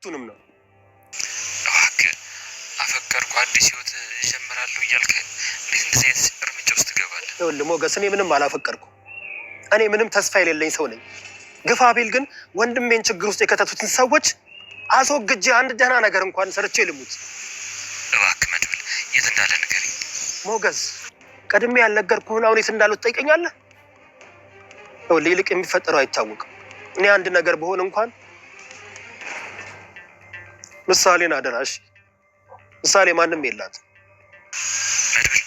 ሁለቱንም ነው እባክህ አፈቀርኩ አዲስ ህይወት ጀምራለሁ እያልከ እንዴት እንደዚህ አይነት እርምጃ ውስጥ ትገባለህ? ይኸውልህ ሞገስ እኔ ምንም አላፈቀርኩም እኔ ምንም ተስፋ የሌለኝ ሰው ነኝ ግፋ ቢል ግን ወንድሜን ችግር ውስጥ የከተቱትን ሰዎች አስወግጄ አንድ ደህና ነገር እንኳን ሰርቼ ልሙት እባክህ መድብል የት እንዳለ ንገረኝ ሞገስ ቀድሜ ያልነገርኩህን አሁን የት እንዳለው ትጠይቀኛለህ ይኸውልህ ይልቅ የሚፈጠረው አይታወቅም እኔ አንድ ነገር በሆን እንኳን ምሳሌን አደራሽ ምሳሌ ማንም የላት መድብል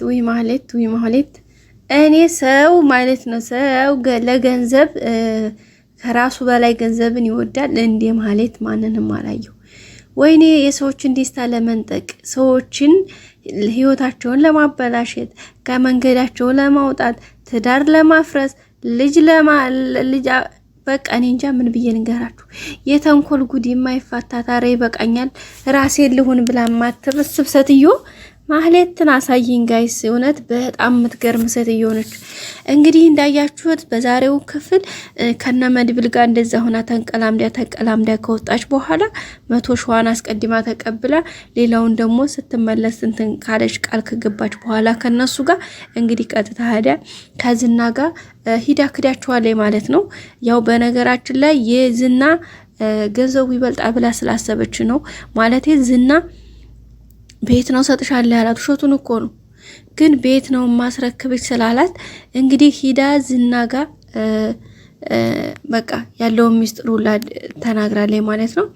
ወይ ማህሌት እኔ ሰው ማለት ነው ሰው ለገንዘብ ከራሱ በላይ ገንዘብን ይወዳል እንዴ ማህሌት ማንንም አላየው ወይኔ የሰዎችን ደስታ ለመንጠቅ ሰዎችን ህይወታቸውን ለማበላሸት ከመንገዳቸው ለማውጣት ትዳር ለማፍረስ ልጅ በቃ እኔ እንጃ ምን ብዬ ልንገራችሁ የተንኮል ጉድ የማይፋታ ታሬ ይበቃኛል ራሴን ልሁን ብላ ማትበስብ ሴትዮ ማህሌትን አሳይኝ ጋይስ እውነት በጣም የምትገርም ሴትዮ ነች እንግዲህ እንዳያችሁት በዛሬው ክፍል ከነ መድብል ጋር እንደዛ ሆና ተንቀላምዳ ከወጣች በኋላ 100 ሺዋን አስቀድማ ተቀብላ ሌላውን ደግሞ ስትመለስ እንትን ካለች ቃል ከገባች በኋላ ከነሱ ጋር እንግዲህ ቀጥታ ሄዳ ከዝና ጋር ሂዳ ክዳቸዋለች ማለት ነው ያው በነገራችን ላይ የዝና ገንዘቡ ይበልጣል ብላ ስላሰበች ነው ማለት ዝና ቤት ነው ሰጥሻለሁ ያላት ሾቱን እኮ ነው ግን ቤት ነው ማስረክብሽ ስላላት እንግዲህ ሂዳ ዝና ጋር በቃ ያለው ሚስጥሩ ተናግራለች ማለት ነው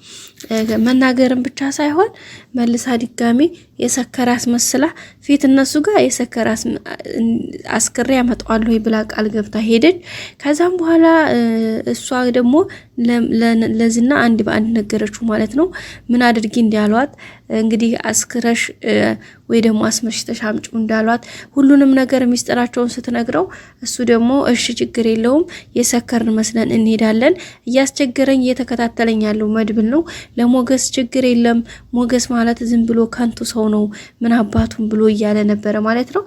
መናገርም ብቻ ሳይሆን መልሳ ድጋሚ የሰከራስ መስላ ፊት እነሱ ጋር የሰከራስ አስከሬ ያመጣዋለሁ ብላ ቃል ገብታ ሄደች ከዛም በኋላ እሷ ደግሞ ለዝና አንድ በአንድ ነገረችው ማለት ነው ምን አድርጊ እንዲያሏት እንግዲህ አስክረሽ ወይ ደግሞ አስመሽተሽ አምጪው እንዳሏት ሁሉንም ነገር ሚስጥራቸውን ስትነግረው እሱ ደግሞ እሺ ችግር የለውም የሰከርን መስለን እንሄዳለን እያስቸገረኝ እየተከታተለኝ ያለው መድብል ነው ለሞገስ ችግር የለም ሞገስ ማለት ዝም ብሎ ከንቱ ሰው ነው ምን አባቱን ብሎ እያለ ነበር ማለት ነው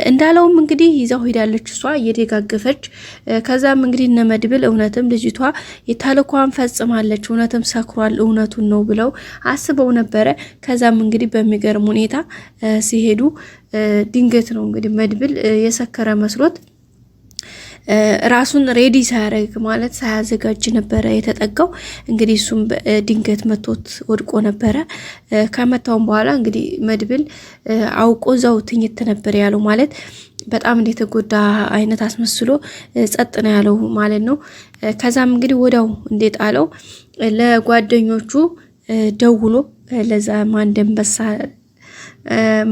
እንዳለውም እንግዲህ ይዛው ሄዳለች እሷ እየደጋገፈች ከዛም እንግዲህ እነ መድብል እውነትም ልጅቷ የታለኳን ፈጽማለች እውነትም ሰክሯል እውነቱን ነው ብለው አስበው ነበር ከዛም እንግዲህ በሚገርም ሁኔታ ሲሄዱ ድንገት ነው እንግዲህ መድብል የሰከረ መስሎት ራሱን ሬዲ ሳያረግ ማለት ሳያዘጋጅ ነበር የተጠጋው እንግዲህ እሱም ድንገት መቶት ወድቆ ነበር ከመታው በኋላ እንግዲህ መድብል አውቆ ዛው ትኝት ነበር ያለው ማለት በጣም እንደተጎዳ አይነት አስመስሎ ጸጥ ነው ያለው ማለት ነው ከዛም እንግዲህ ወዳው እንደጣለው ለጓደኞቹ ደውሎ ለዛ ማን ደንበሳ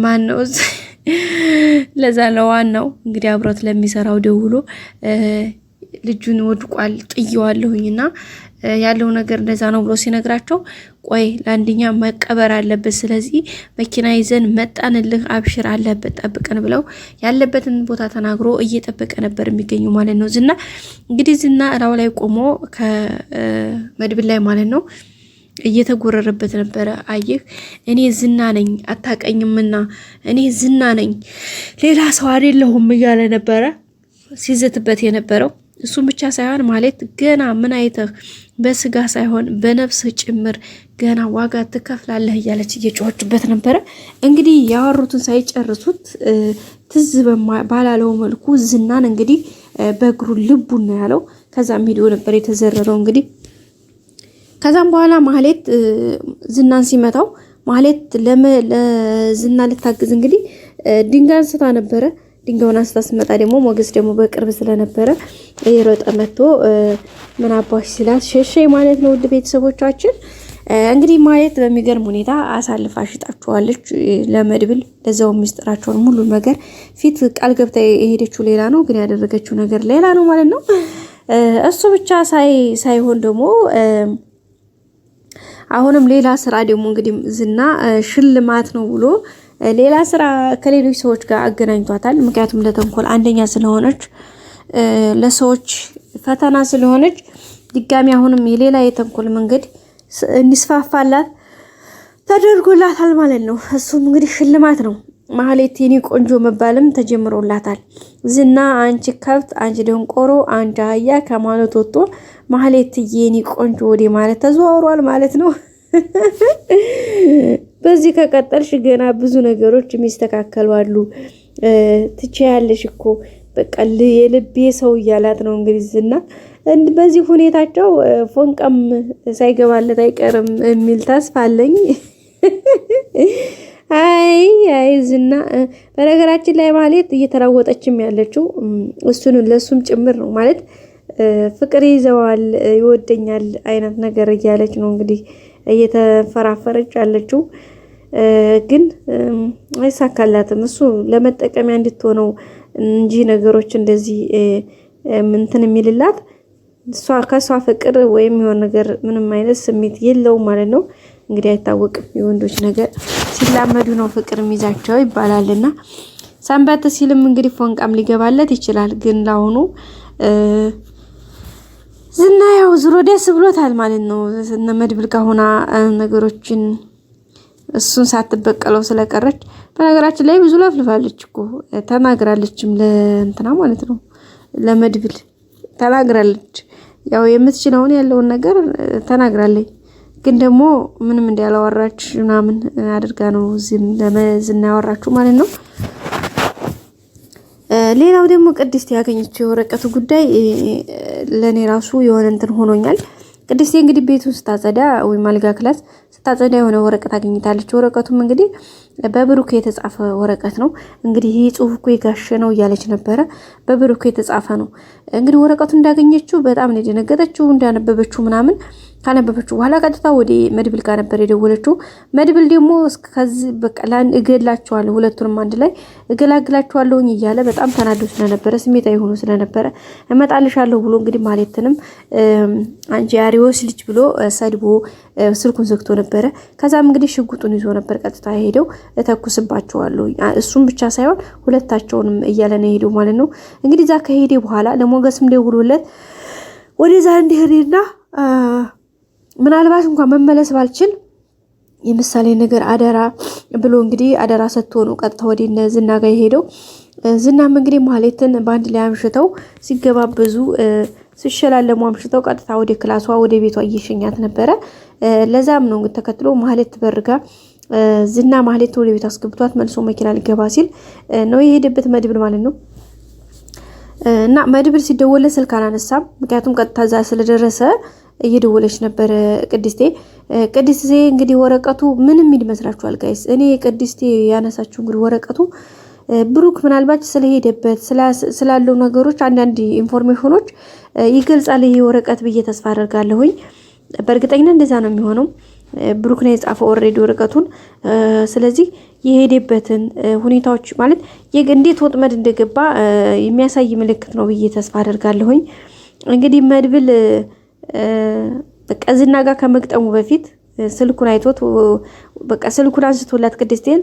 ማን ነው ለዛ ለዋናው እንግዲህ አብሮት ለሚሰራው ደውሎ ልጁን ወድቋል ጥየዋለሁኝና ያለው ነገር እንደዛ ነው ብሎ ሲነግራቸው ቆይ ለአንደኛ መቀበር አለበት ስለዚህ መኪና ይዘን መጣንልህ አብሽር አለበት ጠብቀን ብለው ያለበትን ቦታ ተናግሮ እየጠበቀ ነበር የሚገኙ ማለት ነው ዝና እንግዲህ ዝና ራው ላይ ቆሞ ከመድብል ላይ ማለት ነው እየተጎረረበት ነበር አየህ እኔ ዝና ነኝ አታቀኝምና እኔ ዝና ነኝ ሌላ ሰው አይደለሁም እያለ ነበር ሲዘትበት የነበረው እሱም ብቻ ሳይሆን ማለት ገና ምን አይተህ በስጋ ሳይሆን በነፍስህ ጭምር ገና ዋጋ ትከፍላለህ እያለች እየጮኸችበት ነበረ። እንግዲህ ያወሩትን ሳይጨርሱት ትዝ ባላለው መልኩ ዝናን እንግዲህ በእግሩ ልቡን ነው ያለው። ከዛም ቪዲዮ ነበር የተዘረረው እንግዲህ። ከዛም በኋላ ማህሌት ዝናን ሲመታው ማህሌት ለዝና ልታግዝ እንግዲህ ድንጋይ አንስታ ነበረ። ድንጋዩን አንስታ ስትመጣ ደግሞ ሞገስ ደግሞ በቅርብ ስለነበረ እየሮጠ መጥቶ ምን አባሽ ሲላት ሸሸኝ ማለት ነው። ውድ ቤተሰቦቻችን እንግዲህ ማህሌት በሚገርም ሁኔታ አሳልፋ ሽጣቸዋለች ለመድብል። ለዛው ሚስጥራቸውን ሙሉ ነገር ፊት ቃል ገብታ የሄደችው ሌላ ነው፣ ግን ያደረገችው ነገር ሌላ ነው ማለት ነው። እሱ ብቻ ሳይሆን ደግሞ አሁንም ሌላ ስራ ደግሞ እንግዲህ ዝና ሽልማት ነው ብሎ ሌላ ስራ ከሌሎች ሰዎች ጋር አገናኝቷታል። ምክንያቱም ለተንኮል አንደኛ ስለሆነች ለሰዎች ፈተና ስለሆነች ድጋሚ አሁንም የሌላ የተንኮል መንገድ እንዲስፋፋላት ተደርጎላታል ማለት ነው። እሱም እንግዲህ ሽልማት ነው። ማህሌት የኔ ቆንጆ መባልም ተጀምሮላታል። ዝና አንቺ ከብት፣ አንቺ ደንቆሮ፣ አንቺ አህያ ከማለት ወጥቶ ማህሌት የኔ ቆንጆ ወደ ማለት ተዘዋውሯል ማለት ነው። በዚህ ከቀጠልሽ ገና ብዙ ነገሮች የሚስተካከሉ አሉ። ትችያለሽ እኮ በቃ የልቤ ሰው እያላት ነው እንግዲህ ዝና። በዚህ ሁኔታቸው ፎንቀም ሳይገባለት አይቀርም የሚል ተስፋ አለኝ። አይ ዝና በነገራችን ላይ ማለት እየተራወጠችም ያለችው ለሱም ጭምር ነው ማለት ፍቅር ይዘዋል ይወደኛል አይነት ነገር እያለች ነው እንግዲህ እየተፈራፈረች ያለችው። ግን አይሳካላትም። እሱ ለመጠቀሚያ እንድትሆነው እንጂ ነገሮች እንደዚህ እንትን የሚልላት ከሷ ፍቅር ወይም የሆነ ነገር ምንም አይነት ስሜት የለውም ማለት ነው። እንግዲህ አይታወቅም። የወንዶች ነገር ሲላመዱ ነው ፍቅር የሚይዛቸው ይባላልና ሰንበት ሲልም እንግዲህ ፎንቃም ሊገባለት ይችላል። ግን ለአሁኑ ዝና ያው ዝሮ ደስ ብሎታል ማለት ነው። እነ መድብል ከሆነ ነገሮችን እሱን ሳትበቀለው ስለቀረች በነገራችን ላይ ብዙ ለፍልፋለች እኮ ተናግራለችም ለእንትና ማለት ነው ለመድብል ተናግራለች። ያው የምትችለውን ያለውን ነገር ተናግራለች። ግን ደግሞ ምንም እንዳላወራች ምናምን አድርጋ ነው ለዝና ያወራችሁ ማለት ነው። ሌላው ደግሞ ቅድስት ያገኘችው የወረቀቱ ጉዳይ ለኔ ራሱ የሆነ እንትን ሆኖኛል። ቅድስት እንግዲህ ቤቱን ስታጸዳ ወይም አልጋ ክላስ ስታጸዳ የሆነ ወረቀት አግኝታለች። ወረቀቱም እንግዲህ በብሩክ የተጻፈ ወረቀት ነው። እንግዲህ ይህ ጽሁፍ እኮ የጋሸ ነው እያለች ነበረ። በብሩክ የተጻፈ ነው። እንግዲህ ወረቀቱን እንዳገኘችው በጣም ነው የደነገጠችው። እንዳነበበችው ምናምን ካነበበችው በኋላ ቀጥታ ወደ መድብል ጋር ነበር የደወለችው። መድብል ደግሞ ከዚህ በቃ እገላቸዋለሁ፣ ሁለቱንም አንድ ላይ እገላግላቸዋለሁኝ እያለ በጣም ተናዶ ስለነበረ ስሜታዊ ሆኖ ስለነበረ እመጣልሻለሁ ብሎ እንግዲህ ማለትንም አንቺ አሪዎስ ልጅ ብሎ ሰድቦ ስልኩን ዘግቶ ነበረ። ከዛም እንግዲህ ሽጉጡን ይዞ ነበር ቀጥታ ሄደው እተኩስባቸዋለሁ፣ እሱም ብቻ ሳይሆን ሁለታቸውንም እያለ ነው ሄደው ማለት ነው። እንግዲህ ዛ ከሄደ በኋላ ለሞገስም ደውሎለት ወደዛ እንዲሄድና ምናልባት እንኳን መመለስ ባልችል የምሳሌ ነገር አደራ ብሎ እንግዲህ አደራ ሰጥቶ ነው ቀጥታ ወደ ዝና ጋር የሄደው። ዝናም እንግዲህ ማህሌትን በአንድ ላይ አምሽተው ሲገባበዙ ሲሸላለሙ አምሽተው ቀጥታ ወደ ክላሷ ወደ ቤቷ እየሸኛት ነበረ። ለዛም ነው እንግዲህ ተከትሎ ማህሌት በርጋ ዝና ማህሌት ወደ ቤት አስገብቷት መልሶ መኪና ሊገባ ሲል ነው የሄደበት መድብል ማለት ነው። እና መድብል ሲደወለ ስልክ አላነሳም። ምክንያቱም ቀጥታ እዛ ስለደረሰ እየደወለች ነበር ቅድስቴ እንግዲህ ወረቀቱ ምንም ይመስላችኋል ጋይስ? እኔ ቅድስቴ ያነሳችው እንግዲህ ወረቀቱ ብሩክ ምናልባት ስለሄደበት ስላለው ነገሮች አንዳንድ ኢንፎርሜሽኖች ይገልጻል ይሄ ወረቀት ብዬ ተስፋ አደርጋለሁኝ። በእርግጠኝነት እንደዛ ነው የሚሆነው። ብሩክ ነው የጻፈው ኦልሬዲ ወረቀቱን። ስለዚህ የሄደበትን ሁኔታዎች ማለት እንዴት ወጥመድ እንደገባ የሚያሳይ ምልክት ነው ብዬ ተስፋ አደርጋለሁኝ። እንግዲህ መድብል በቃ ዝና ጋር ከመግጠሙ በፊት ስልኩን አይቶት በቃ ስልኩን አንስቶላት ቅድስቴን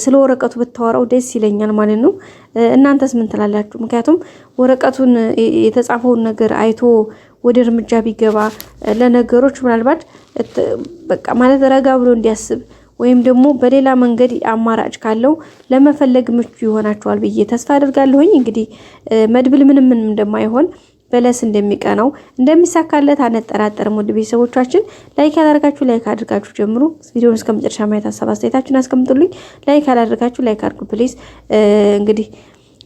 ስለ ወረቀቱ ብታወራው ደስ ይለኛል ማለት ነው። እናንተስ ምን ትላላችሁ? ምክንያቱም ወረቀቱን የተጻፈውን ነገር አይቶ ወደ እርምጃ ቢገባ ለነገሮች ምናልባት በቃ ማለት ረጋ ብሎ እንዲያስብ ወይም ደግሞ በሌላ መንገድ አማራጭ ካለው ለመፈለግ ምቹ ይሆናቸዋል ብዬ ተስፋ አደርጋለሁኝ። እንግዲህ መድብል ምንም እንደማይሆን በለስ እንደሚቀናው እንደሚሳካለት አንጠራጠርም። ውድ ቤተሰቦቻችን ላይክ ያላደርጋችሁ ላይክ አድርጋችሁ ጀምሩ። ቪዲዮውን እስከመጨረሻ ማየት ሀሳብ አስተያየታችሁን አስቀምጡልኝ። ላይክ ያላደርጋችሁ ላይክ አድርጉ ፕሊዝ። እንግዲህ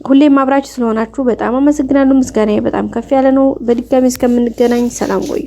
ሁሌም አብራችሁ ስለሆናችሁ በጣም አመሰግናለሁ። ምስጋናዬ በጣም ከፍ ያለ ነው። በድጋሚ እስከምንገናኝ ሰላም ቆዩ።